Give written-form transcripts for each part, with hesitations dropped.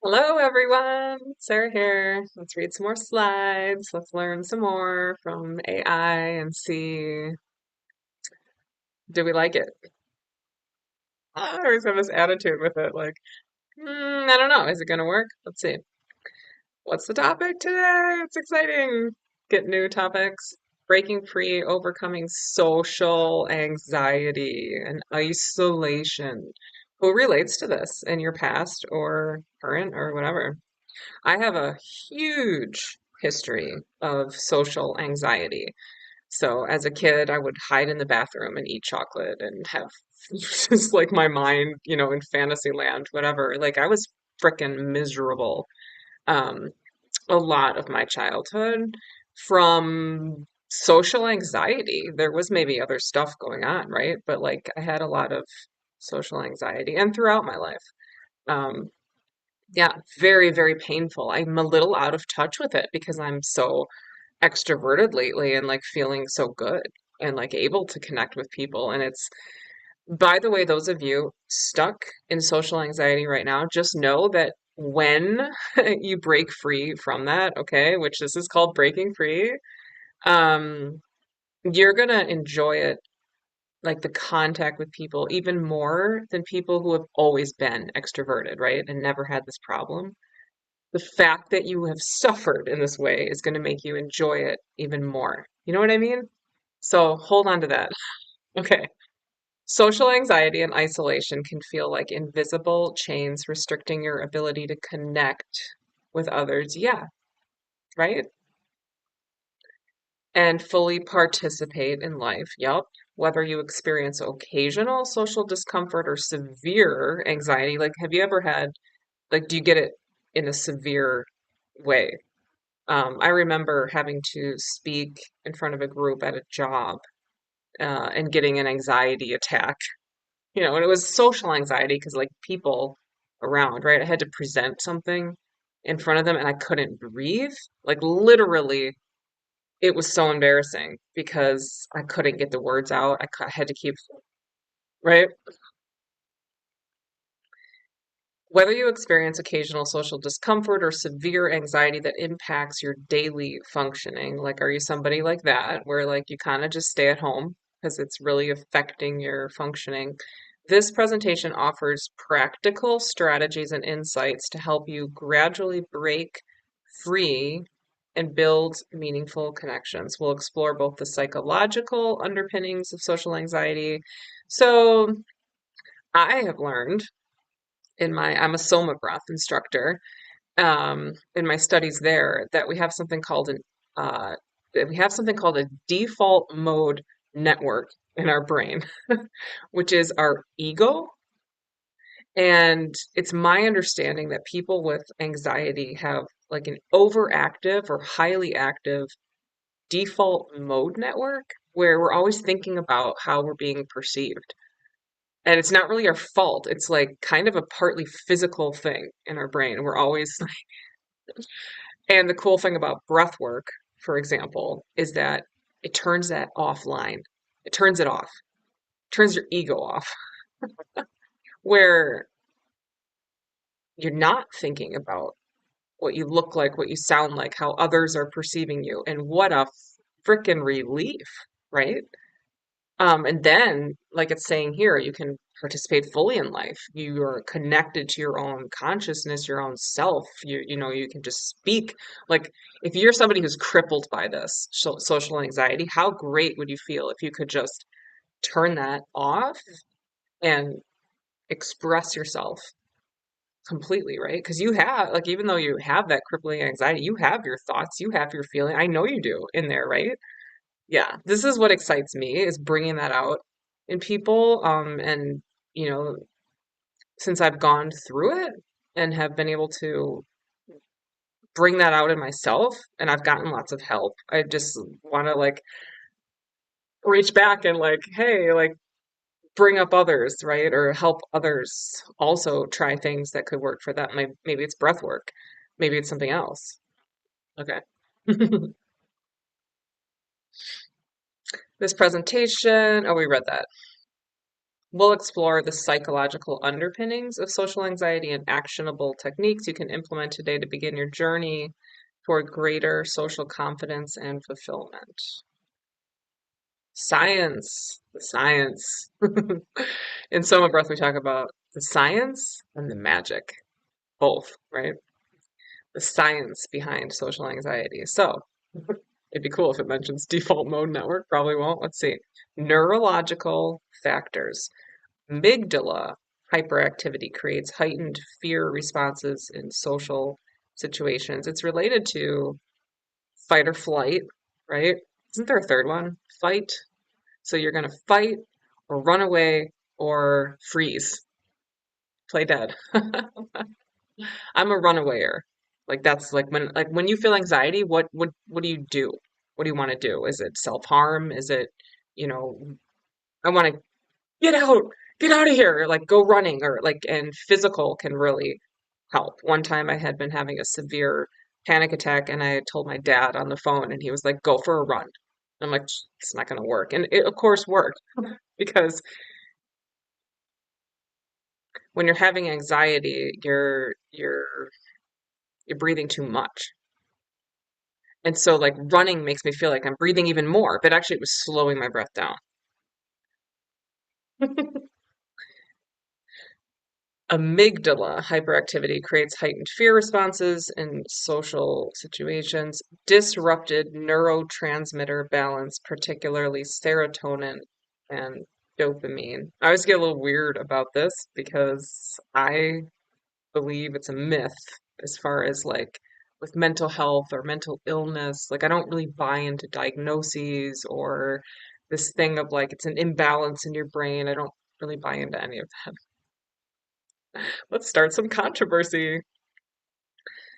Hello, everyone. Sarah here. Let's read some more slides. Let's learn some more from AI and see, do we like it? I always have this attitude with it, like, I don't know. Is it going to work? Let's see. What's the topic today? It's exciting. Get new topics. Breaking free, overcoming social anxiety and isolation. Who relates to this in your past or current or whatever? I have a huge history of social anxiety. So as a kid, I would hide in the bathroom and eat chocolate and have just like my mind, in fantasy land, whatever. Like I was freaking miserable um, a lot of my childhood from social anxiety. There was maybe other stuff going on, right? But like I had a lot of social anxiety and throughout my life. Um, yeah, very, very painful. I'm a little out of touch with it because I'm so extroverted lately and like feeling so good and like able to connect with people. And it's, by the way, those of you stuck in social anxiety right now, just know that when you break free from that, okay, which this is called breaking free, um, you're gonna enjoy it, like the contact with people, even more than people who have always been extroverted, right? And never had this problem. The fact that you have suffered in this way is going to make you enjoy it even more. You know what I mean? So hold on to that. Okay. Social anxiety and isolation can feel like invisible chains restricting your ability to connect with others. Yeah, right? And fully participate in life. Yup. Whether you experience occasional social discomfort or severe anxiety, like have you ever had, like, do you get it in a severe way? I remember having to speak in front of a group at a job and getting an anxiety attack, and it was social anxiety because like people around, right? I had to present something in front of them and I couldn't breathe. Like literally, it was so embarrassing because I couldn't get the words out. I had to keep, right? Whether you experience occasional social discomfort or severe anxiety that impacts your daily functioning, like, are you somebody like that, where like you kind of just stay at home because it's really affecting your functioning? This presentation offers practical strategies and insights to help you gradually break free and build meaningful connections. We'll explore both the psychological underpinnings of social anxiety. So, I have learned I'm a Soma breath instructor, in my studies there, that uh, we have something called a default mode network in our brain, which is our ego. And it's my understanding that people with anxiety have like an overactive or highly active default mode network where we're always thinking about how we're being perceived. And it's not really our fault. It's like kind of a partly physical thing in our brain. We're always And the cool thing about breath work, for example, is that it turns that offline. It turns it off, turns your ego off, where you're not thinking about what you look like, what you sound like, how others are perceiving you. And what a freaking relief, right? And then, like it's saying here, you can participate fully in life. You are connected to your own consciousness, your own self. You can just speak. Like if you're somebody who's crippled by this social anxiety, how great would you feel if you could just turn that off and express yourself completely, right? Because you have, like, even though you have that crippling anxiety, you have your thoughts, you have your feeling. I know you do in there, right? Yeah, this is what excites me is bringing that out in people. And you know, since I've gone through it and have been able to bring that out in myself, and I've gotten lots of help, I just want to like reach back and like, hey, like bring up others, right? Or help others also try things that could work for them. Maybe it's breath work, maybe it's something else. Okay. This presentation, oh, we read that. We'll explore the psychological underpinnings of social anxiety and actionable techniques you can implement today to begin your journey toward greater social confidence and fulfillment. Science, the science. In Soma Breath, we talk about the science and the magic, both, right? The science behind social anxiety. So, it'd be cool if it mentions default mode network. Probably won't. Let's see. Neurological factors. Amygdala hyperactivity creates heightened fear responses in social situations. It's related to fight or flight, right? Isn't there a third one? Fight. So you're going to fight or run away or freeze, play dead. I'm a runawayer. Like that's like when you feel anxiety, what do you do? What do you want to do? Is it self-harm? Is it, you know, I want to get out of here, like go running or like, and physical can really help. One time I had been having a severe panic attack and I had told my dad on the phone and he was like, go for a run. I'm like, it's not going to work. And it of course worked because when you're having anxiety, you're breathing too much. And so like running makes me feel like I'm breathing even more, but actually it was slowing my breath down. Amygdala hyperactivity creates heightened fear responses in social situations, disrupted neurotransmitter balance, particularly serotonin and dopamine. I always get a little weird about this because I believe it's a myth as far as like with mental health or mental illness. Like, I don't really buy into diagnoses or this thing of like it's an imbalance in your brain. I don't really buy into any of that. Let's start some controversy.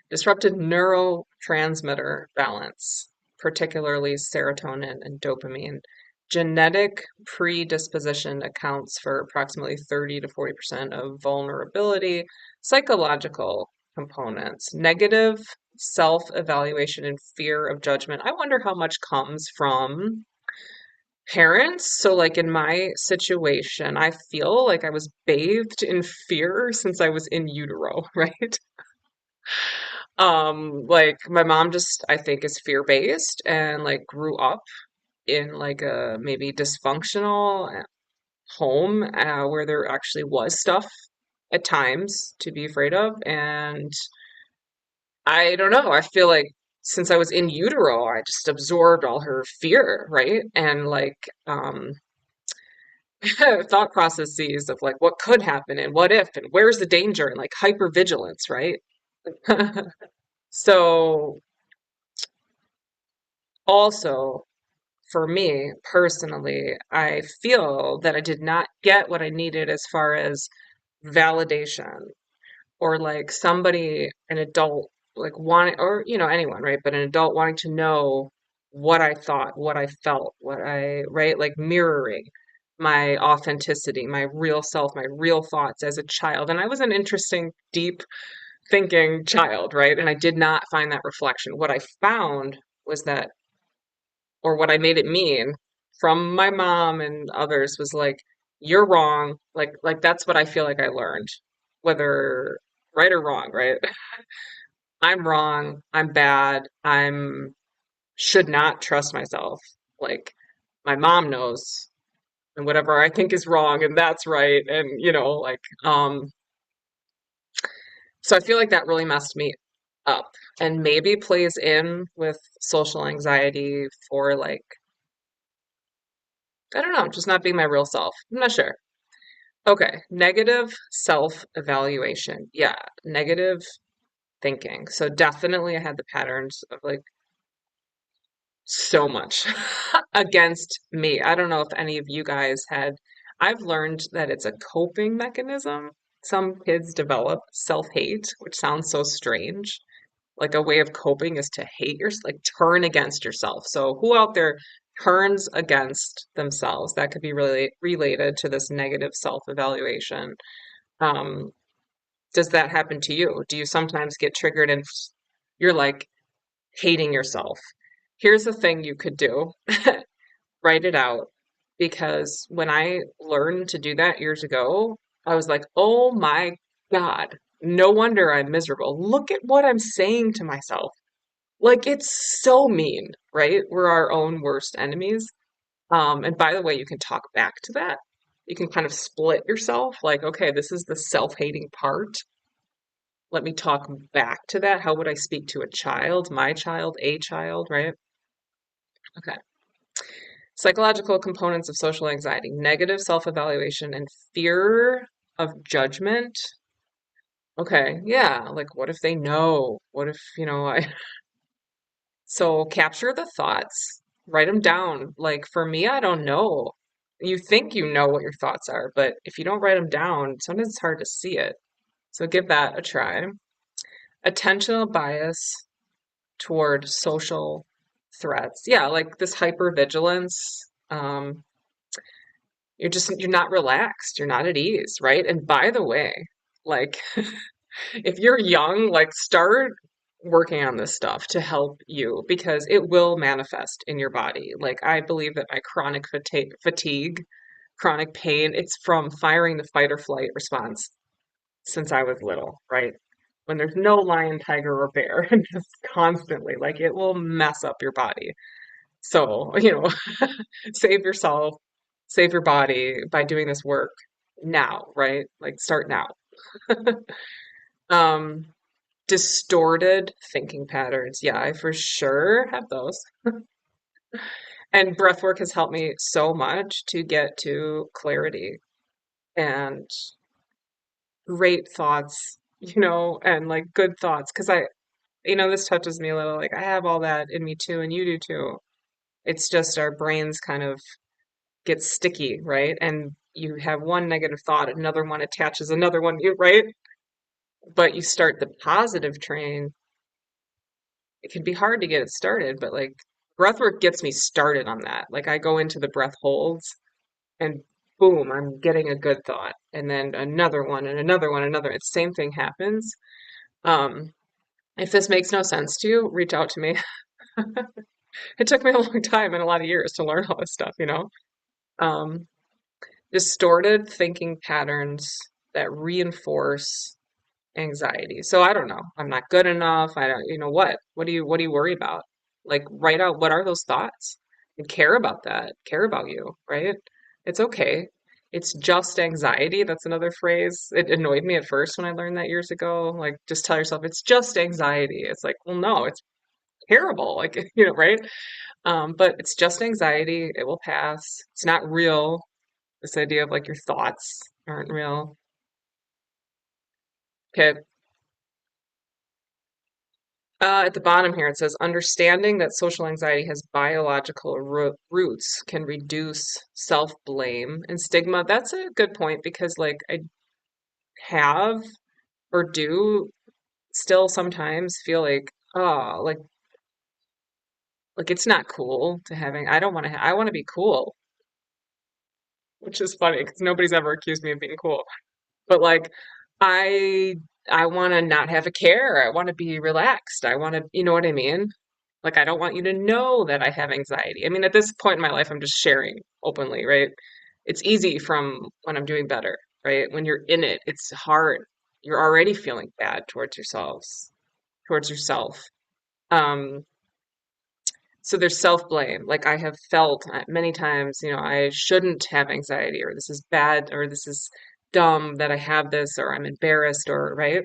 Disrupted neurotransmitter balance, particularly serotonin and dopamine. Genetic predisposition accounts for approximately 30 to 40% of vulnerability. Psychological components, negative self-evaluation and fear of judgment. I wonder how much comes from parents. So, like in my situation, I feel like I was bathed in fear since I was in utero, right? Like my mom just, I think, is fear-based and like grew up in like a maybe dysfunctional home where there actually was stuff at times to be afraid of. And I don't know, I feel like since I was in utero, I just absorbed all her fear, right? And like thought processes of like what could happen and what if and where's the danger and like hypervigilance, right? So also for me personally, I feel that I did not get what I needed as far as validation or like somebody, an adult, like wanting, or anyone, right? But an adult wanting to know what I thought, what I felt, right? Like mirroring my authenticity, my real self, my real thoughts as a child. And I was an interesting, deep thinking child, right? And I did not find that reflection. What I found was that, or what I made it mean from my mom and others was like, you're wrong. Like that's what I feel like I learned, whether right or wrong, right? I'm wrong. I'm bad. I'm should not trust myself. Like my mom knows and whatever I think is wrong and that's right. And like so I feel like that really messed me up and maybe plays in with social anxiety for like, I don't know, just not being my real self. I'm not sure. Okay, negative self-evaluation. Yeah, negative thinking. So definitely I had the patterns of like so much against me. I don't know if any of you guys had, I've learned that it's a coping mechanism. Some kids develop self-hate, which sounds so strange. Like a way of coping is to hate yourself, like turn against yourself. So who out there turns against themselves? That could be really related to this negative self-evaluation. Um, does that happen to you? Do you sometimes get triggered and you're like hating yourself? Here's the thing you could do. Write it out. because when I learned to do that years ago, I was like, oh my God, no wonder I'm miserable. Look at what I'm saying to myself. Like, it's so mean, right? We're our own worst enemies. And by the way, you can talk back to that. You can kind of split yourself, like, okay, this is the self-hating part. Let me talk back to that. How would I speak to a child, my child, a child, right? Okay. Psychological components of social anxiety, negative self-evaluation and fear of judgment. Okay, yeah, like what if they know? What if, I so capture the thoughts, write them down. Like for me, I don't know. You think you know what your thoughts are, but if you don't write them down, sometimes it's hard to see it. So give that a try. Attentional bias toward social threats. Yeah, like this hypervigilance. You're not relaxed, you're not at ease, right? And by the way, like if you're young, like start working on this stuff to help you because it will manifest in your body. Like I believe that my chronic fatigue, chronic pain, it's from firing the fight or flight response since I was little, right? When there's no lion, tiger, or bear, and just constantly, like it will mess up your body. So, save yourself, save your body by doing this work now, right? Like start now. Um, distorted thinking patterns. Yeah, I for sure have those. And breath work has helped me so much to get to clarity and great thoughts, and like good thoughts. Because this touches me a little. Like I have all that in me too, and you do too. It's just our brains kind of get sticky, right? And you have one negative thought, another one attaches another one, right? But you start the positive train, it can be hard to get it started, but like breath work gets me started on that. Like I go into the breath holds and boom, I'm getting a good thought. And then another one and another one, another. It's same thing happens. Um, if this makes no sense to you, reach out to me. It took me a long time and a lot of years to learn all this stuff, Um, distorted thinking patterns that reinforce anxiety. So I don't know. I'm not good enough. I don't, what? What do you worry about? Like write out what are those thoughts and care about that. Care about you, right? It's okay. It's just anxiety. That's another phrase. It annoyed me at first when I learned that years ago. Like just tell yourself it's just anxiety. It's like, well, no, it's terrible. Like, right? But it's just anxiety. It will pass. It's not real. This idea of like your thoughts aren't real. Okay, at the bottom here, it says understanding that social anxiety has biological roots can reduce self-blame and stigma. That's a good point because, like, I have or do still sometimes feel like, oh, like it's not cool to having. I don't want to. I want to be cool, which is funny because nobody's ever accused me of being cool. But like, I I want to not have a care. I want to be relaxed. I want to, you know what I mean? Like, I don't want you to know that I have anxiety. I mean, at this point in my life, I'm just sharing openly, right? It's easy from when I'm doing better, right? When you're in it, it's hard. You're already feeling bad towards yourself. Um, so there's self-blame. Like I have felt many times, I shouldn't have anxiety, or this is bad, or this is dumb that I have this, or I'm embarrassed, or right?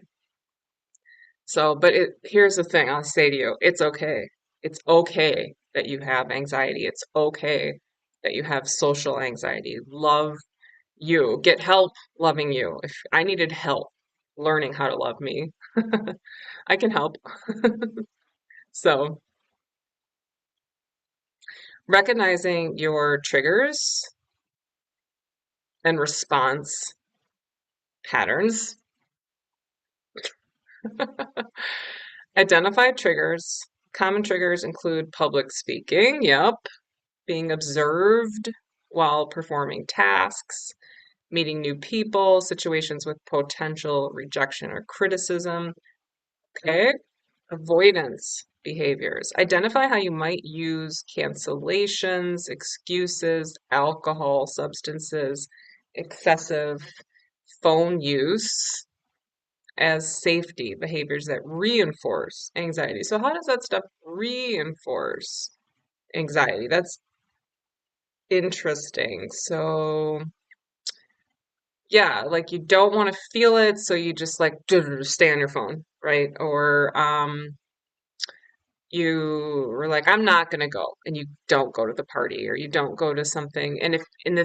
So, but here's the thing I'll say to you, it's okay. It's okay that you have anxiety. It's okay that you have social anxiety. Love you. Get help loving you. If I needed help learning how to love me, I can help. So, recognizing your triggers and response patterns. Identify triggers. Common triggers include public speaking. Yep. Being observed while performing tasks, meeting new people, situations with potential rejection or criticism. Okay. Avoidance, behaviors. Identify how you might use cancellations, excuses, alcohol, substances, excessive phone use as safety behaviors that reinforce anxiety. So, how does that stuff reinforce anxiety? That's interesting. So, yeah, like you don't want to feel it, so you just like stay on your phone, right? Or you were like, I'm not gonna go, and you don't go to the party or you don't go to something.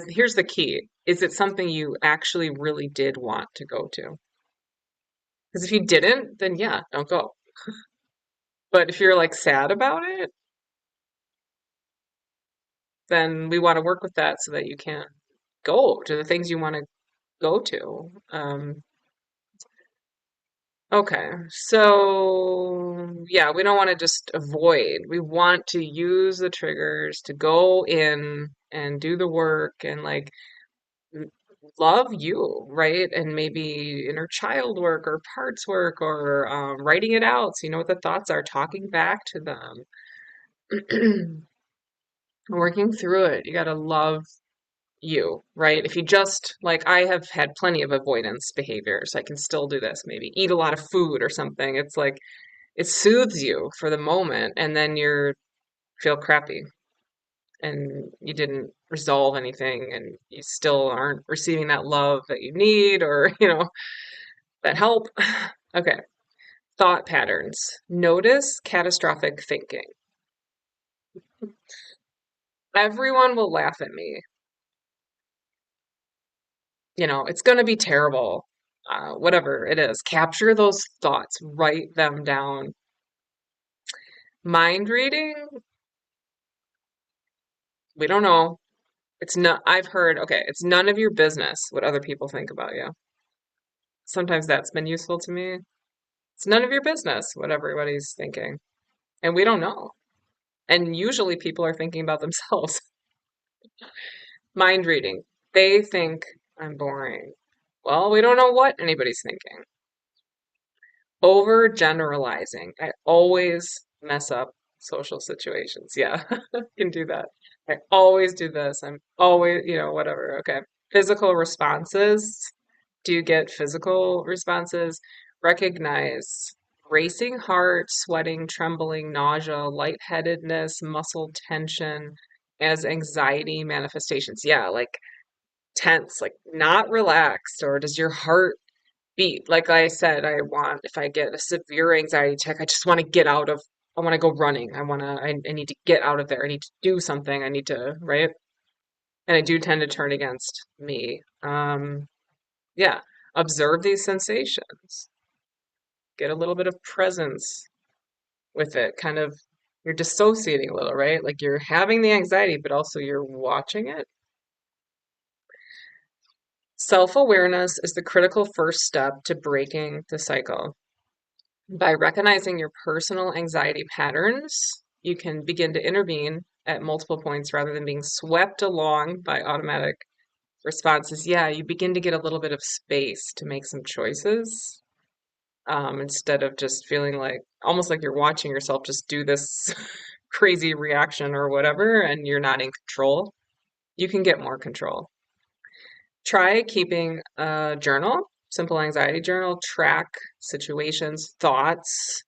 Here's the key, is it something you actually really did want to go to? Because if you didn't, then yeah, don't go. But if you're like sad about it, then we want to work with that so that you can go to the things you want to go to. Okay, so yeah, we don't want to just avoid. We want to use the triggers to go in and do the work and like m- love you, right? And maybe inner child work or parts work or writing it out so you know what the thoughts are, talking back to them, working through it. You got to love you, right? If you just like, I have had plenty of avoidance behaviors. I can still do this, maybe eat a lot of food or something. It's like, it soothes you for the moment, and then you feel crappy and you didn't resolve anything and you still aren't receiving that love that you need or, that help. Okay. Thought patterns. Notice catastrophic thinking. Everyone will laugh at me. It's going to be terrible. Whatever it is, capture those thoughts, write them down. Mind reading, we don't know. It's not, I've heard, okay, it's none of your business what other people think about you. Sometimes that's been useful to me. It's none of your business what everybody's thinking. And we don't know. And usually people are thinking about themselves. Mind reading. They think I'm boring. Well, we don't know what anybody's thinking. Overgeneralizing. I always mess up social situations. Yeah, can do that. I always do this. I'm always, whatever. Okay. Physical responses. Do you get physical responses? Recognize racing heart, sweating, trembling, nausea, lightheadedness, muscle tension as anxiety manifestations. Yeah, like tense, like not relaxed, or does your heart beat? Like I said, if I get a severe anxiety check, I just want to get out of, I want to go running. I need to get out of there. I need to do something. I need to, right? And I do tend to turn against me. Yeah, observe these sensations. Get a little bit of presence with it. Kind of, you're dissociating a little, right? Like you're having the anxiety, but also you're watching it. Self-awareness is the critical first step to breaking the cycle. By recognizing your personal anxiety patterns, you can begin to intervene at multiple points rather than being swept along by automatic responses. Yeah, you begin to get a little bit of space to make some choices, instead of just feeling like almost like you're watching yourself just do this crazy reaction or whatever, and you're not in control. You can get more control. Try keeping a journal, simple anxiety journal, track situations, thoughts,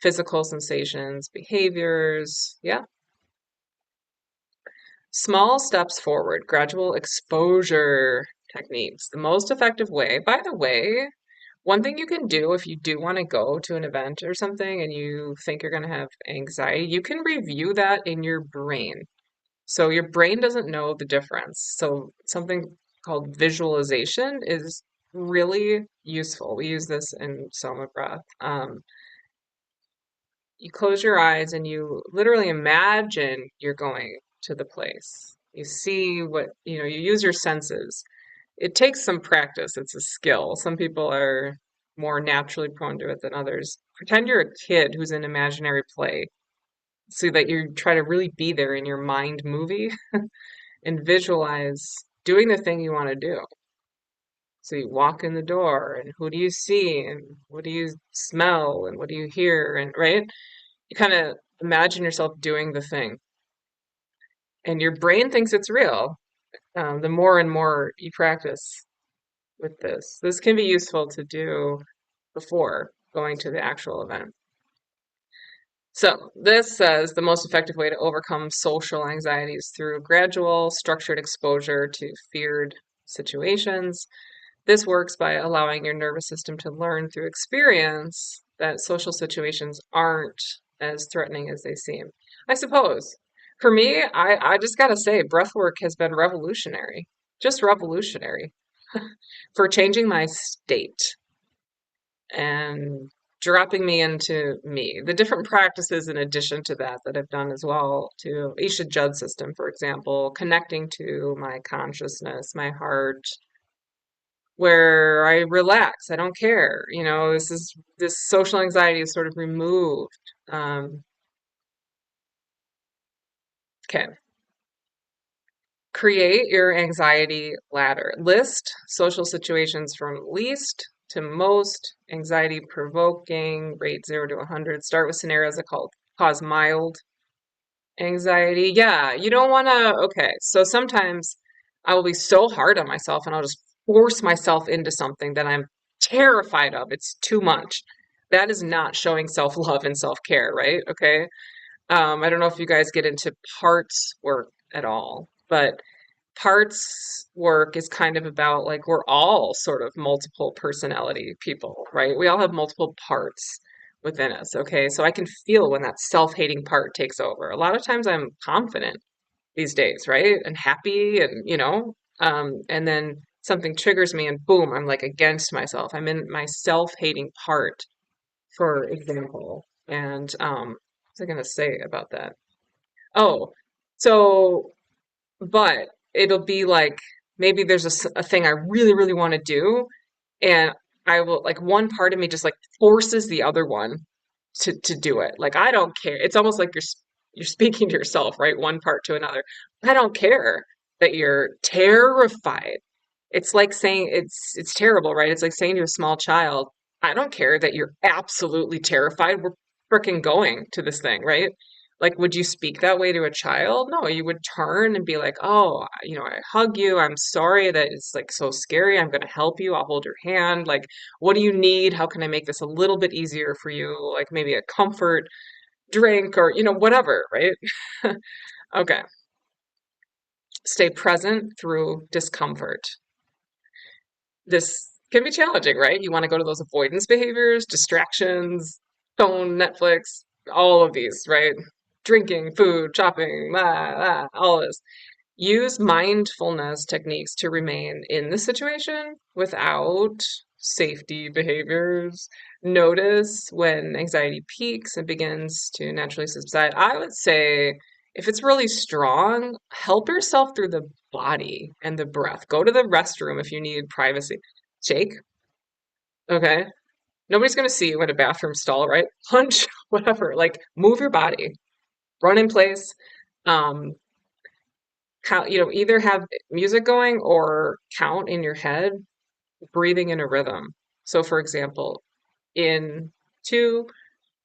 physical sensations, behaviors. Yeah. Small steps forward, gradual exposure techniques. The most effective way, by the way, one thing you can do if you do want to go to an event or something and you think you're going to have anxiety, you can review that in your brain. So your brain doesn't know the difference. So something called visualization is really useful. We use this in Soma breath. You close your eyes and you literally imagine you're going to the place. You see you use your senses. It takes some practice. It's a skill. Some people are more naturally prone to it than others. Pretend you're a kid who's in imaginary play so that you try to really be there in your mind movie and visualize doing the thing you want to do. So you walk in the door and who do you see and what do you smell and what do you hear and right? You kind of imagine yourself doing the thing, and your brain thinks it's real. The more and more you practice with this, this can be useful to do before going to the actual event. So, this says the most effective way to overcome social anxiety is through gradual, structured exposure to feared situations. This works by allowing your nervous system to learn through experience that social situations aren't as threatening as they seem. I suppose. For me, I just gotta say, breath work has been revolutionary. Just revolutionary for changing my state and dropping me into me. The different practices in addition to that that I've done as well to Isha Judd system, for example, connecting to my consciousness, my heart, where I relax. I don't care. This social anxiety is sort of removed. Okay. Create your anxiety ladder. List social situations from least to most anxiety provoking, rate 0 to 100. Start with scenarios that cause mild anxiety. Yeah, you don't want to. Okay, so sometimes I will be so hard on myself and I'll just force myself into something that I'm terrified of. It's too much. That is not showing self-love and self-care, right? Okay. I don't know if you guys get into parts work at all, but parts work is kind of about like we're all sort of multiple personality people, right? We all have multiple parts within us. Okay. So I can feel when that self-hating part takes over. A lot of times I'm confident these days, right? And happy and then something triggers me and boom, I'm like against myself. I'm in my self-hating part, for example. And what's I gonna say about that? Oh, so but it'll be like maybe there's a thing I really, really want to do, and I will like one part of me just like forces the other one to do it. Like I don't care. It's almost like you're speaking to yourself, right? One part to another. I don't care that you're terrified. It's like saying it's terrible, right? It's like saying to a small child, I don't care that you're absolutely terrified. We're freaking going to this thing, right? Like, would you speak that way to a child? No, you would turn and be like, oh, I hug you. I'm sorry that it's like so scary. I'm going to help you. I'll hold your hand. Like, what do you need? How can I make this a little bit easier for you? Like maybe a comfort drink or, whatever, right? Okay. Stay present through discomfort. This can be challenging, right? You want to go to those avoidance behaviors, distractions, phone, Netflix, all of these, right? Drinking, food, shopping, all of this. Use mindfulness techniques to remain in the situation without safety behaviors. Notice when anxiety peaks and begins to naturally subside. I would say if it's really strong, help yourself through the body and the breath. Go to the restroom if you need privacy. Shake, okay? Nobody's going to see you in a bathroom stall, right? Punch, whatever. Like move your body, run in place. Um, Count, either have music going or count in your head, breathing in a rhythm. So, for example, in two,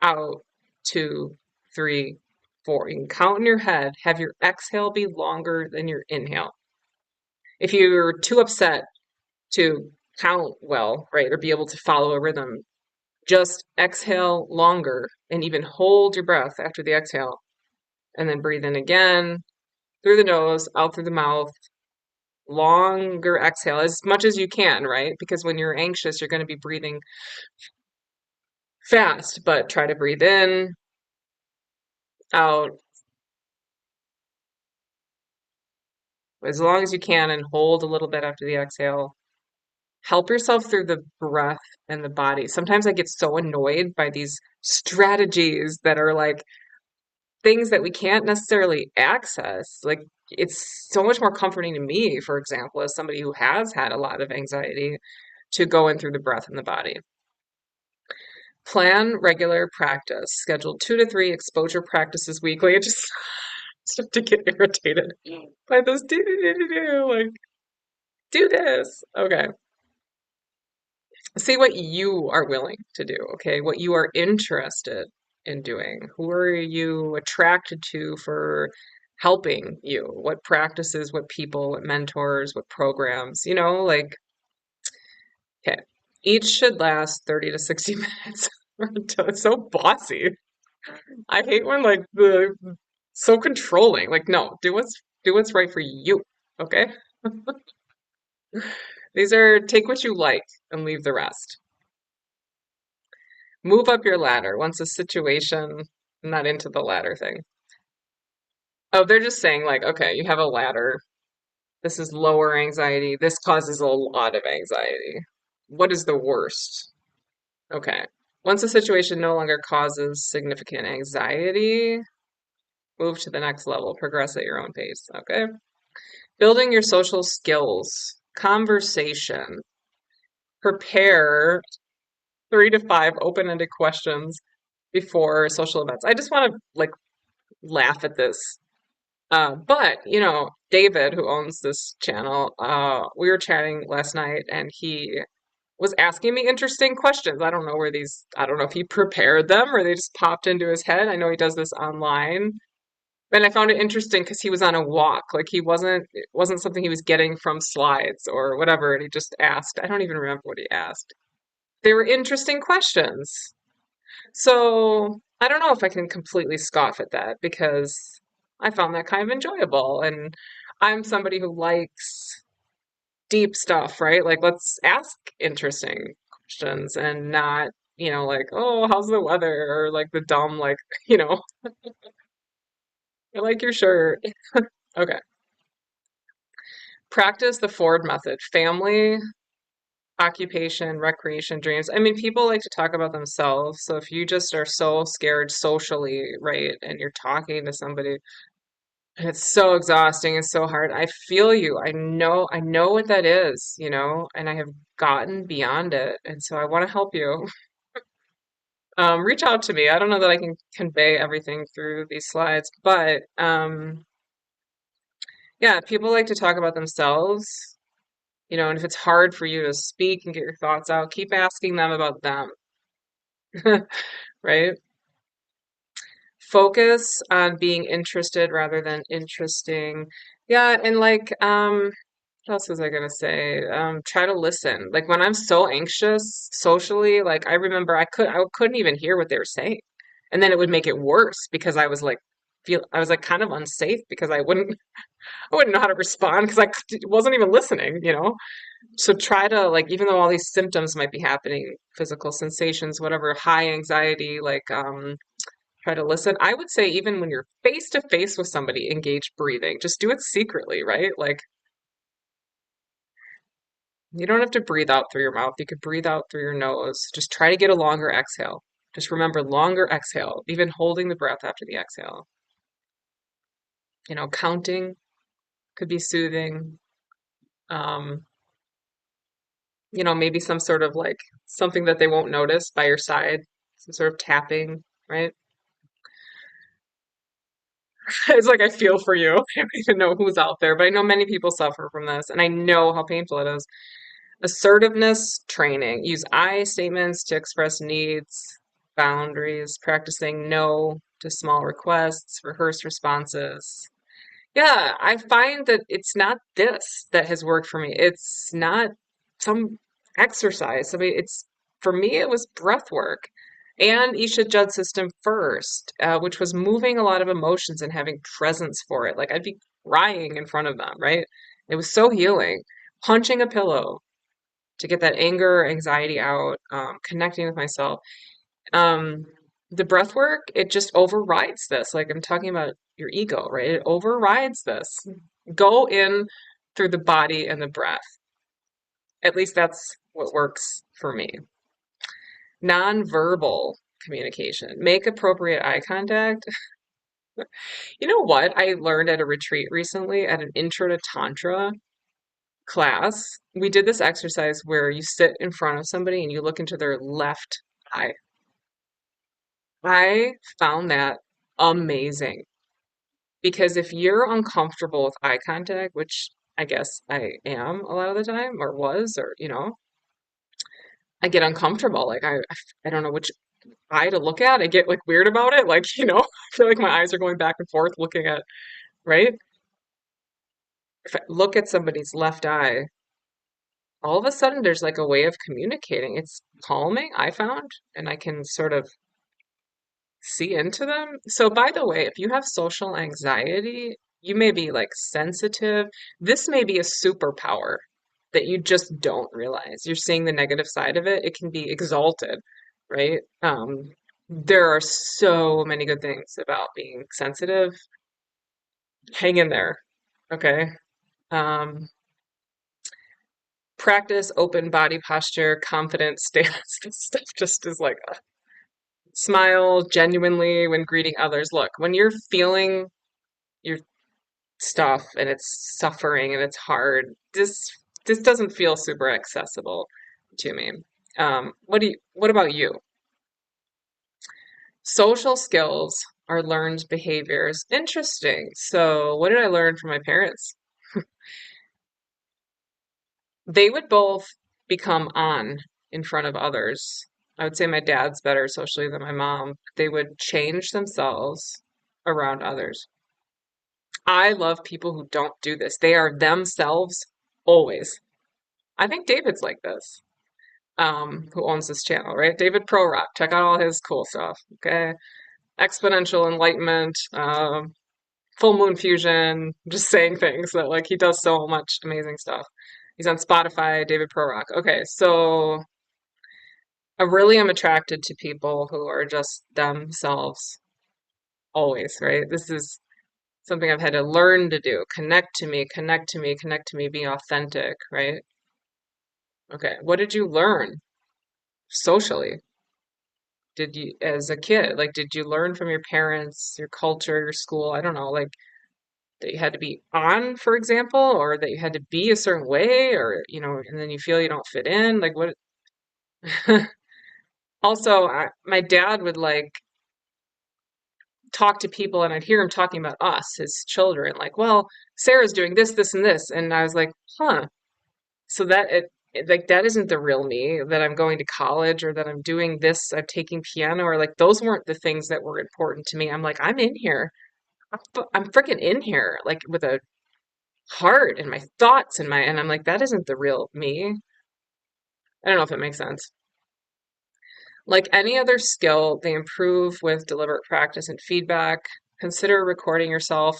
out, two, three, four. You can count in your head, have your exhale be longer than your inhale. If you're too upset to count well, right, or be able to follow a rhythm, just exhale longer and even hold your breath after the exhale, and then breathe in again through the nose, out through the mouth, longer exhale as much as you can, right? Because when you're anxious, you're going to be breathing fast, but try to breathe in, out as long as you can and hold a little bit after the exhale. Help yourself through the breath and the body. Sometimes I get so annoyed by these strategies that are like things that we can't necessarily access. Like it's so much more comforting to me, for example, as somebody who has had a lot of anxiety, to go in through the breath and the body. Plan regular practice. Schedule 2 to 3 exposure practices weekly. I just start to get irritated by this. Like, do this. Okay. See what you are willing to do. Okay. What you are interested in doing? Who are you attracted to for helping you? What practices, what people, what mentors, what programs, like, okay, each should last 30 to 60 minutes. It's so bossy. I hate when like the so controlling. Like, no, do what's right for you. Okay? These are take what you like and leave the rest. Move up your ladder once a situation, not into the ladder thing. Oh, they're just saying like, okay, you have a ladder. This is lower anxiety. This causes a lot of anxiety. What is the worst? Okay. Once a situation no longer causes significant anxiety, move to the next level, progress at your own pace. Okay. Building your social skills, conversation, prepare 3 to 5 open-ended questions before social events. I just want to like laugh at this. But David, who owns this channel, we were chatting last night and he was asking me interesting questions. I don't know if he prepared them or they just popped into his head. I know he does this online. And I found it interesting because he was on a walk. Like it wasn't something he was getting from slides or whatever. And he just asked. I don't even remember what he asked. They were interesting questions. So I don't know if I can completely scoff at that because I found that kind of enjoyable. And I'm somebody who likes deep stuff, right? Like let's ask interesting questions and not, like, oh, how's the weather? Or like the dumb, like, you know, I like your shirt. Okay. Practice the Ford method. Family, occupation, recreation, dreams. I mean, people like to talk about themselves. So if you just are so scared socially, right, and you're talking to somebody, and it's so exhausting and so hard. I feel you. I know what that is, and I have gotten beyond it. And so I want to help you. Reach out to me. I don't know that I can convey everything through these slides, but yeah, people like to talk about themselves. And if it's hard for you to speak and get your thoughts out, keep asking them about them, right? Focus on being interested rather than interesting. Yeah, and like, what else was I gonna say? Try to listen. Like when I'm so anxious socially, like I remember I couldn't even hear what they were saying. And then it would make it worse because I was like kind of unsafe because I wouldn't know how to respond because wasn't even listening. So try to like, even though all these symptoms might be happening, physical sensations, whatever, high anxiety, like try to listen. I would say even when you're face to face with somebody, engage breathing. Just do it secretly, right? Like you don't have to breathe out through your mouth. You could breathe out through your nose. Just try to get a longer exhale. Just remember longer exhale, even holding the breath after the exhale. Counting could be soothing. Um, maybe some sort of like something that they won't notice by your side, some sort of tapping, right? It's like I feel for you. I don't even know who's out there, but I know many people suffer from this, and I know how painful it is. Assertiveness training. Use I statements to express needs, boundaries, practicing no to small requests, rehearse responses. Yeah, I find that it's not this that has worked for me. It's not some exercise. I mean, for me, it was breath work and Isha Judd system first, which was moving a lot of emotions and having presence for it. Like I'd be crying in front of them, right? It was so healing. Punching a pillow to get that anger, anxiety out, connecting with myself. Um, the breath work, it just overrides this. Like I'm talking about your ego, right? It overrides this. Go in through the body and the breath. At least that's what works for me. Nonverbal communication. Make appropriate eye contact. You know what? I learned at a retreat recently at an intro to Tantra class. We did this exercise where you sit in front of somebody and you look into their left eye. I found that amazing because if you're uncomfortable with eye contact, which I guess I am a lot of the time or was, or I get uncomfortable. Like I don't know which. eye to look at. I get like weird about it. Like, I feel like my eyes are going back and forth looking at, right? If I look at somebody's left eye, all of a sudden there's like a way of communicating. It's calming, I found, and I can sort of see into them. So, by the way, if you have social anxiety, you may be like sensitive. This may be a superpower that you just don't realize. You're seeing the negative side of it. It can be exalted, right? There are so many good things about being sensitive. Hang in there, okay? Um, Practice open body posture, confidence stance. This stuff just is like smile genuinely when greeting others. Look, when you're feeling your stuff and it's suffering and it's hard, this doesn't feel super accessible to me. What about you? Social skills are learned behaviors. Interesting. So, what did I learn from my parents? They would both become on in front of others. I would say my dad's better socially than my mom. They would change themselves around others. I love people who don't do this. They are themselves always. I think David's like this, who owns this channel, right? David Pro Rock. Check out all his cool stuff. Okay. Exponential enlightenment, full moon fusion, just saying things that like he does so much amazing stuff. He's on Spotify, David Pro Rock. Okay, so I really am attracted to people who are just themselves always, right? This is something I've had to learn to do. Connect to me, connect to me, connect to me, be authentic, right? Okay, what did you learn socially? Did you, as a kid, like, did you learn from your parents, your culture, your school? I don't know, like, that you had to be on, for example, or that you had to be a certain way, or, and then you feel you don't fit in? Like, what? Also, my dad would like talk to people and I'd hear him talking about us, his children, like, well, Sarah's doing this, this, and this. And I was like, huh. So like that isn't the real me, that I'm going to college or that I'm doing this, I'm taking piano, or like those weren't the things that were important to me. I'm like, I'm in here. I'm freaking in here, like with a heart and my thoughts and I'm like, that isn't the real me. I don't know if it makes sense. Like any other skill, they improve with deliberate practice and feedback. Consider recording yourself.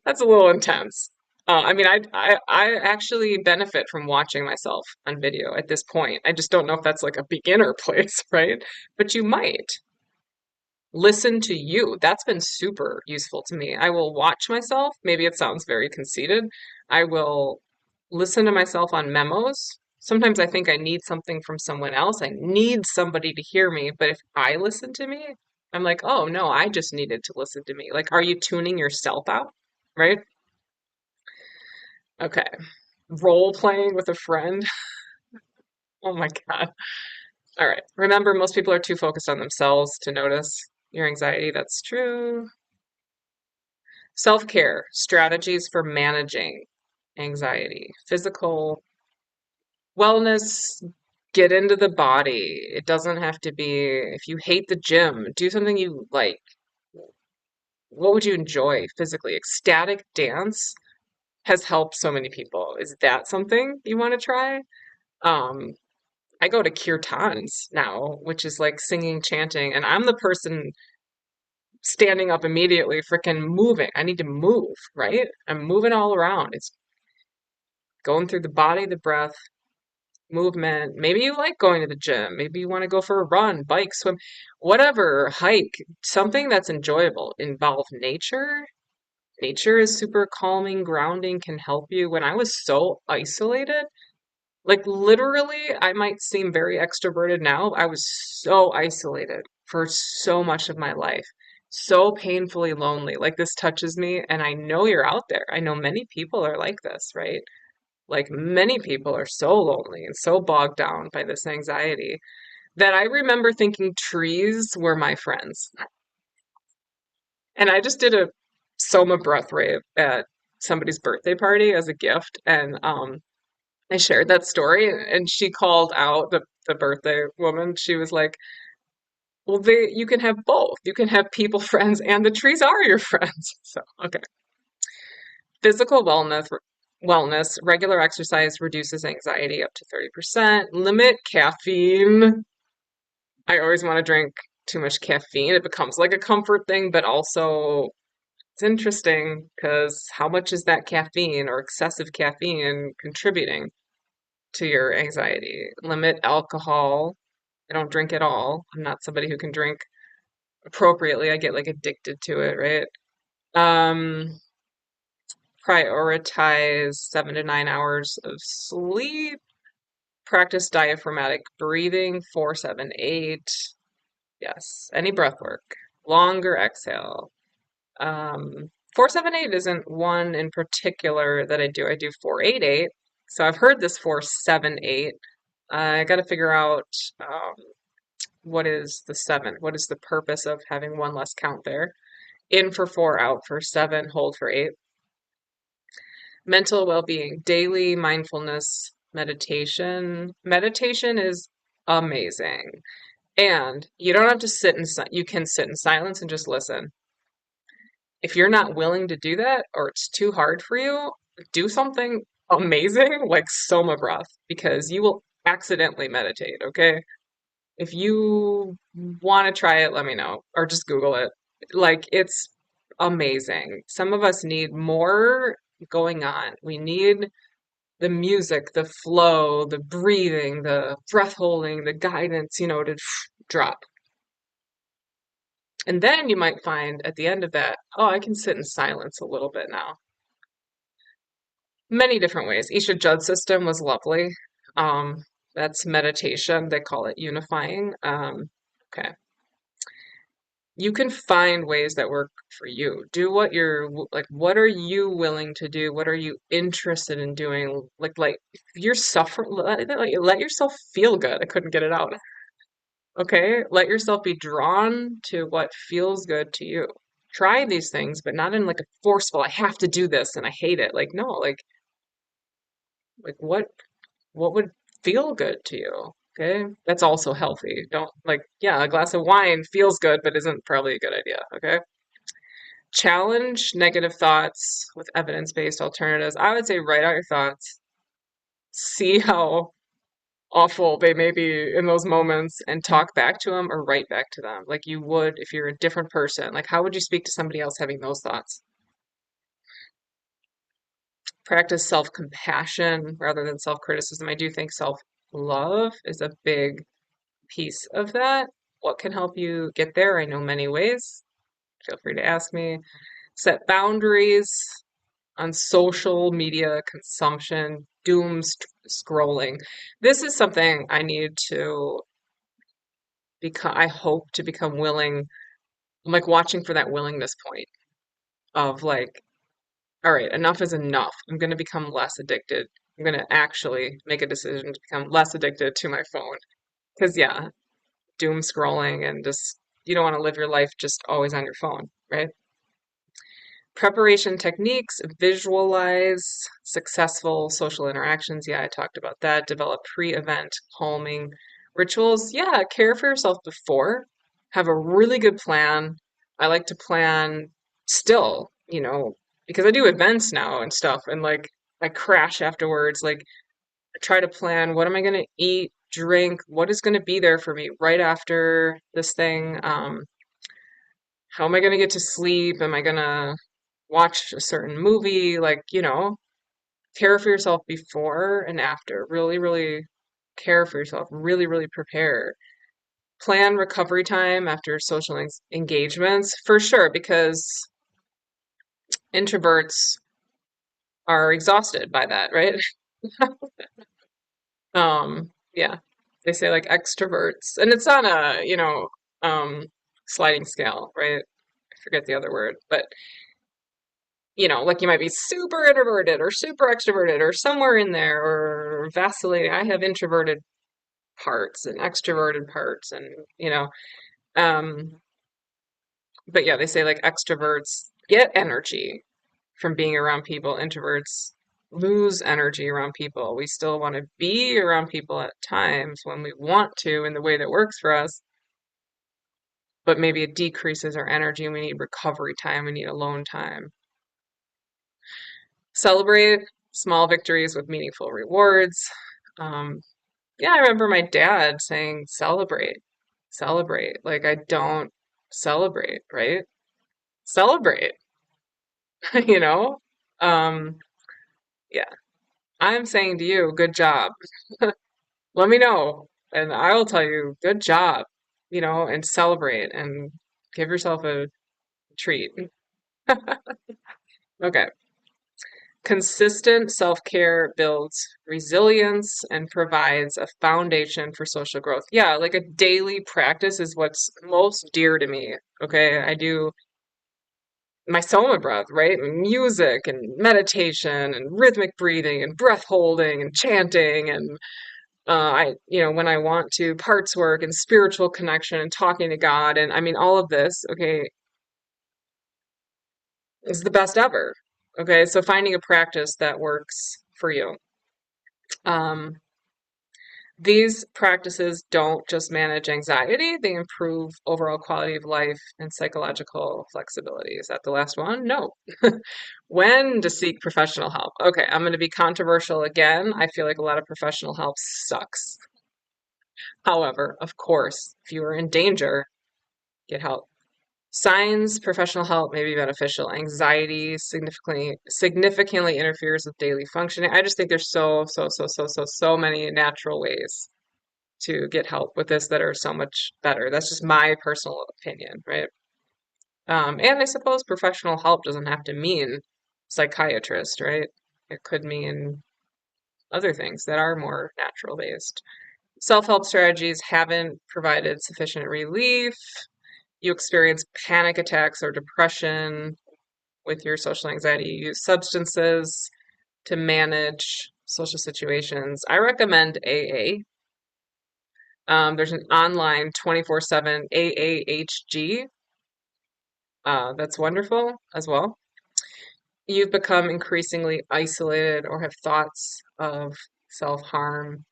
That's a little intense. I mean, I actually benefit from watching myself on video at this point. I just don't know if that's like a beginner place, right? But you might listen to you. That's been super useful to me. I will watch myself. Maybe it sounds very conceited. I will listen to myself on memos. Sometimes I think I need something from someone else. I need somebody to hear me. But if I listen to me, I'm like, oh no, I just needed to listen to me. Like, are you tuning yourself out? Right? Okay. Role playing with a friend. Oh my God. All right. Remember, most people are too focused on themselves to notice your anxiety. That's true. Self-care, strategies for managing anxiety. Physical wellness, get into the body. It doesn't have to be, if you hate the gym, do something you like. What would you enjoy physically? Ecstatic dance has helped so many people. Is that something you want to try? Um, I go to kirtans now, which is like singing, chanting, and I'm the person standing up immediately, freaking moving. I need to move, right? I'm moving all around. It's going through the body, the breath, movement. Maybe you like going to the gym. Maybe you want to go for a run, bike, swim, whatever, hike, something that's enjoyable. Involve nature. Nature is super calming, grounding, can help you. When I was so isolated, like literally, I might seem very extroverted now. I was so isolated for so much of my life, so painfully lonely. Like this touches me, and I know you're out there. I know many people are like this, right? Like many people are so lonely and so bogged down by this anxiety that I remember thinking trees were my friends. And I just did a Soma breath rave at somebody's birthday party as a gift, and I shared that story, and she called out the birthday woman. She was like, well, you can have both. You can have people friends and the trees are your friends. So, okay. Physical wellness, regular exercise reduces anxiety up to 30%. Limit caffeine. I always want to drink too much caffeine. It becomes like a comfort thing, but also it's interesting because how much is that caffeine or excessive caffeine contributing to your anxiety? Limit alcohol. I don't drink at all. I'm not somebody who can drink appropriately. I get like addicted to it, right? Um, Prioritize 7 to 9 hours of sleep. Practice diaphragmatic breathing, 4-7-8. Yes, any breath work. Longer exhale. 4-7-8 isn't one in particular that I do. I do 4-8-8. So I've heard this 4-7-8. I got to figure out what is the seven? What is the purpose of having one less count there? In for four, out for seven, hold for eight. Mental well-being, daily mindfulness meditation. Meditation is amazing. And you don't have to you can sit in silence and just listen. If you're not willing to do that or it's too hard for you, do something amazing like Soma breath because you will accidentally meditate, okay? If you want to try it, let me know or just Google it. Like it's amazing. Some of us need more going on. We need the music, the flow, the breathing, the breath holding, the guidance, to drop. And then you might find at the end of that, oh, I can sit in silence a little bit now. Many different ways. Isha Judd system was lovely. Um, that's meditation. They call it unifying. Okay. You can find ways that work for you. Do what you're like, what are you willing to do? What are you interested in doing? Like if you're suffering, let yourself feel good. I couldn't get it out. Okay? Let yourself be drawn to what feels good to you. Try these things, but not in like a forceful, I have to do this and I hate it. Like, no, like what would feel good to you? Okay? That's also healthy. Don't like, yeah, a glass of wine feels good, but isn't probably a good idea. Okay? Challenge negative thoughts with evidence-based alternatives. I would say write out your thoughts, see how awful they may be in those moments, and talk back to them or write back to them like you would if you're a different person. Like, how would you speak to somebody else having those thoughts? Practice self-compassion rather than self-criticism. I do think self-love is a big piece of that. What can help you get there? I know many ways. Feel free to ask me. Set boundaries on social media consumption, scrolling. This is something I need to become, I hope to become willing. I'm like watching for that willingness point of like, all right, enough is enough. I'm going to become less addicted. I'm going to actually make a decision to become less addicted to my phone. Because, yeah, doom scrolling and just, you don't want to live your life just always on your phone, right? Preparation techniques, visualize successful social interactions. Yeah, I talked about that. Develop pre-event calming rituals. Yeah, care for yourself before. Have a really good plan. I like to plan still, because I do events now and stuff, and like I crash afterwards. Like I try to plan what am I going to eat, drink, what is going to be there for me right after this thing. How am I going to get to sleep? Am I going to watch a certain movie? Like, care for yourself before and after. Really, really care for yourself. Really, really prepare. Plan recovery time after social engagements for sure, because introverts are exhausted by that, right? Yeah. They say like extroverts, and it's on a, sliding scale, right? I forget the other word, but like you might be super introverted or super extroverted or somewhere in there or vacillating. I have introverted parts and extroverted parts and, um, but yeah, they say like extroverts get energy from being around people. Introverts lose energy around people. We still want to be around people at times when we want to in the way that works for us, but maybe it decreases our energy and we need recovery time, we need alone time. Celebrate small victories with meaningful rewards. Um, yeah, I remember my dad saying, celebrate, celebrate. Like, I don't celebrate, right? Celebrate, you know? Um, yeah, I'm saying to you, good job. Let me know, and I'll tell you, good job, and celebrate and give yourself a treat. Okay. Consistent self-care builds resilience and provides a foundation for social growth. Yeah, like a daily practice is what's most dear to me. Okay. I do my soma breath, right? Music and meditation and rhythmic breathing and breath holding and chanting and when I want to parts work and spiritual connection and talking to God and I mean all of this, okay, is the best ever. Okay, so finding a practice that works for you. Um, these practices don't just manage anxiety, they improve overall quality of life and psychological flexibility. Is that the last one? No. When to seek professional help? Okay, I'm going to be controversial again. I feel like a lot of professional help sucks. However, of course, if you are in danger, get help. Signs professional help may be beneficial. Anxiety significantly interferes with daily functioning. I just think there's so many natural ways to get help with this that are so much better. That's just my personal opinion, right? And I suppose professional help doesn't have to mean psychiatrist, right? It could mean other things that are more natural based. Self-help strategies haven't provided sufficient relief. You experience panic attacks or depression with your social anxiety. You use substances to manage social situations. I recommend AA. There's an online 24/7 AAHG. That's wonderful as well. You've become increasingly isolated or have thoughts of self-harm.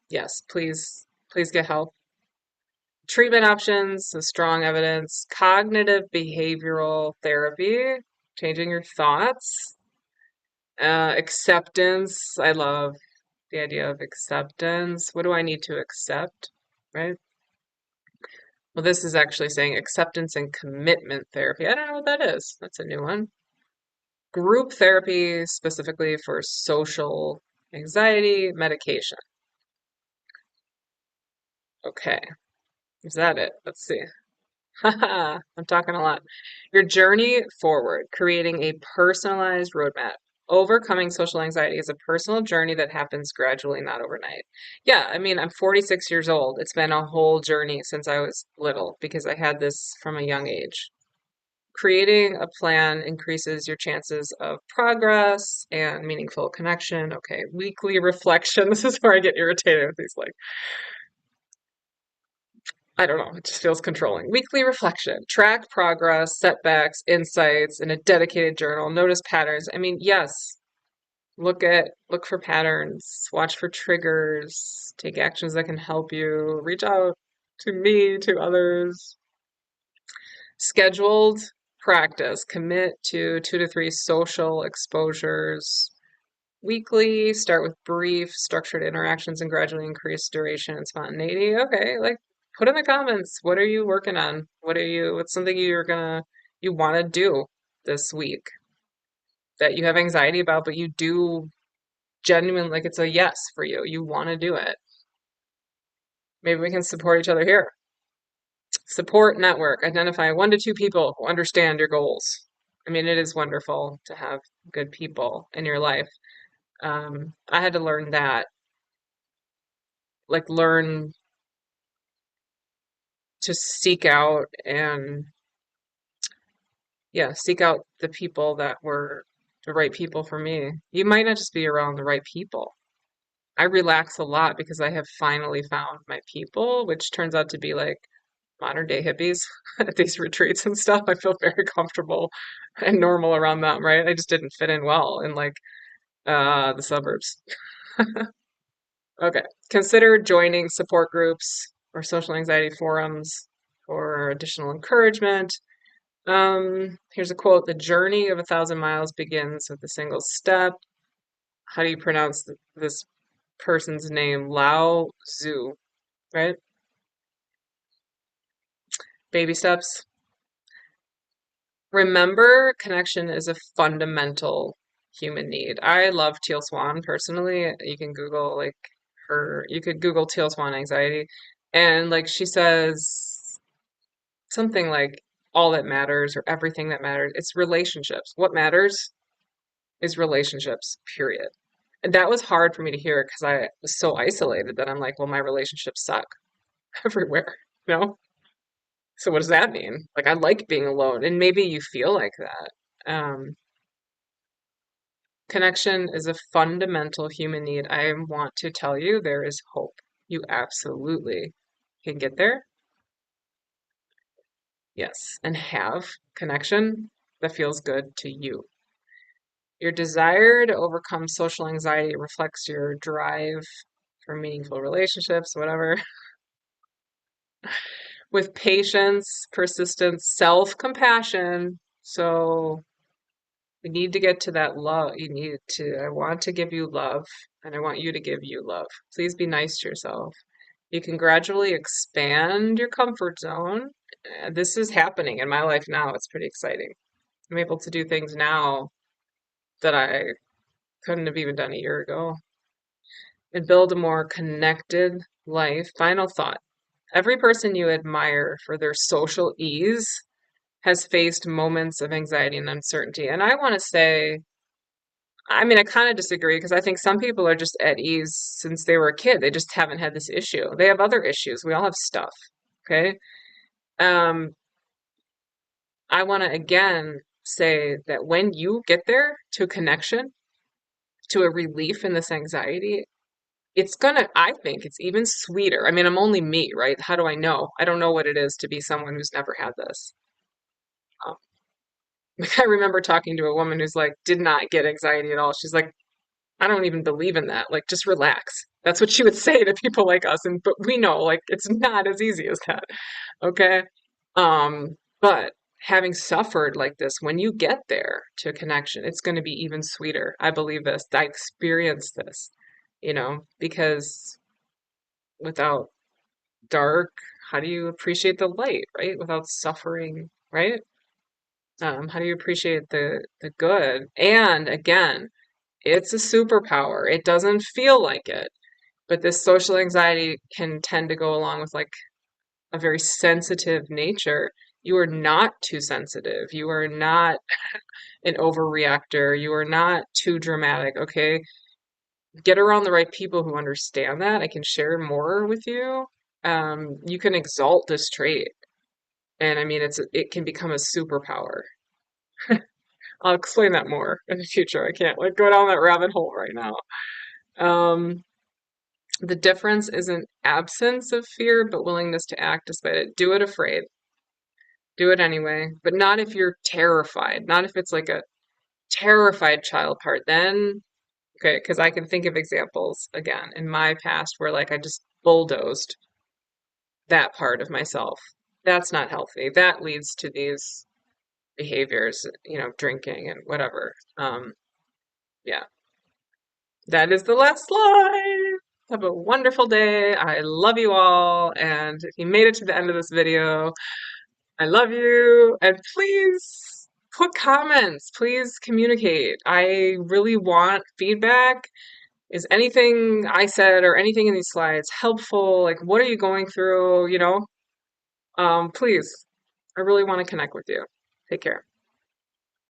Yes, please get help. Treatment options, so strong evidence, cognitive behavioral therapy, changing your thoughts, acceptance. I love the idea of acceptance. What do I need to accept? Right? Well, this is actually saying acceptance and commitment therapy. I don't know what that is. That's a new one. Group therapy specifically for social anxiety medication. Okay. Is that it? Let's see. Haha, I'm talking a lot. Your journey forward, creating a personalized roadmap. Overcoming social anxiety is a personal journey that happens gradually, not overnight. Yeah, I mean, I'm 46 years old. It's been a whole journey since I was little because I had this from a young age. Creating a plan increases your chances of progress and meaningful connection. Okay, weekly reflection. This is where I get irritated with these, like, I don't know, it just feels controlling. Weekly reflection, track progress, setbacks, insights in a dedicated journal, notice patterns. I mean, yes, look for patterns, watch for triggers, take actions that can help you, reach out to me, to others. Scheduled practice, commit to 2 to 3 social exposures weekly, start with brief, structured interactions and gradually increase duration and spontaneity. Okay, like put in the comments, what are you working on? What's something you want to do this week that you have anxiety about, but you do genuine, like it's a yes for you. You want to do it. Maybe we can support each other here. Support network, identify 1 to 2 people who understand your goals. I mean, it is wonderful to have good people in your life. I had to learn that, like learn to seek out and yeah, seek out the people that were the right people for me. You might not just be around the right people. I relax a lot because I have finally found my people, which turns out to be like modern day hippies at these retreats and stuff. I feel very comfortable and normal around them, right? I just didn't fit in well in like the suburbs. Okay. Consider joining support groups or social anxiety forums for additional encouragement. Here's a quote: "The journey of 1,000 miles begins with a single step." How do you pronounce this person's name? Lao Tzu, right? Baby steps. Remember, connection is a fundamental human need. I love Teal Swan personally. You can Google like you could Google Teal Swan anxiety. And like she says something like all that matters or everything that matters, it's relationships. What matters is relationships, period. And that was hard for me to hear because I was so isolated that I'm like, well, my relationships suck everywhere, you know? So what does that mean? Like I like being alone, and maybe you feel like that. Connection is a fundamental human need. I want to tell you there is hope. You absolutely can get there. Yes, and have connection that feels good to you. Your desire to overcome social anxiety reflects your drive for meaningful relationships, whatever, with patience, persistence, self-compassion. So we need to get to that love. I want to give you love, and I want you to give you love. Please be nice to yourself. You can gradually expand your comfort zone. This is happening in my life now. It's pretty exciting. I'm able to do things now that I couldn't have even done a year ago and build a more connected life. Final thought. Every person you admire for their social ease has faced moments of anxiety and uncertainty. And I want to say, I mean, I kind of disagree because I think some people are just at ease since they were a kid. They just haven't had this issue. They have other issues. We all have stuff. Okay. Um, I want to again say that when you get there to a connection, to a relief in this anxiety, it's gonna, I think it's even sweeter. I mean, I'm only me, right? How do I know? I don't know what it is to be someone who's never had this. Um, I remember talking to a woman who's like, did not get anxiety at all. She's like, I don't even believe in that. Like, just relax. That's what she would say to people like us. And but we know, like, it's not as easy as that. Okay. But having suffered like this, when you get there to a connection, it's going to be even sweeter. I believe this. I experienced this, because without dark, how do you appreciate the light, right? Without suffering, right? How do you appreciate the good? And again, it's a superpower. It doesn't feel like it, but this social anxiety can tend to go along with like a very sensitive nature. You are not too sensitive. You are not an overreactor. You are not too dramatic, okay? Get around the right people who understand that. I can share more with you. You can exalt this trait. And I mean, it can become a superpower. I'll explain that more in the future. I can't like go down that rabbit hole right now. Um, the difference isn't absence of fear, but willingness to act despite it. Do it afraid. Do it anyway, but not if you're terrified. Not if it's like a terrified child part. Then, okay, because I can think of examples again in my past where like I just bulldozed that part of myself. That's not healthy. That leads to these behaviors, drinking and whatever. Yeah, that is the last slide. Have a wonderful day. I love you all. And if you made it to the end of this video, I love you. And please put comments. Please communicate. I really want feedback. Is anything I said or anything in these slides helpful? Like, what are you going through? Please. I really want to connect with you. Take care.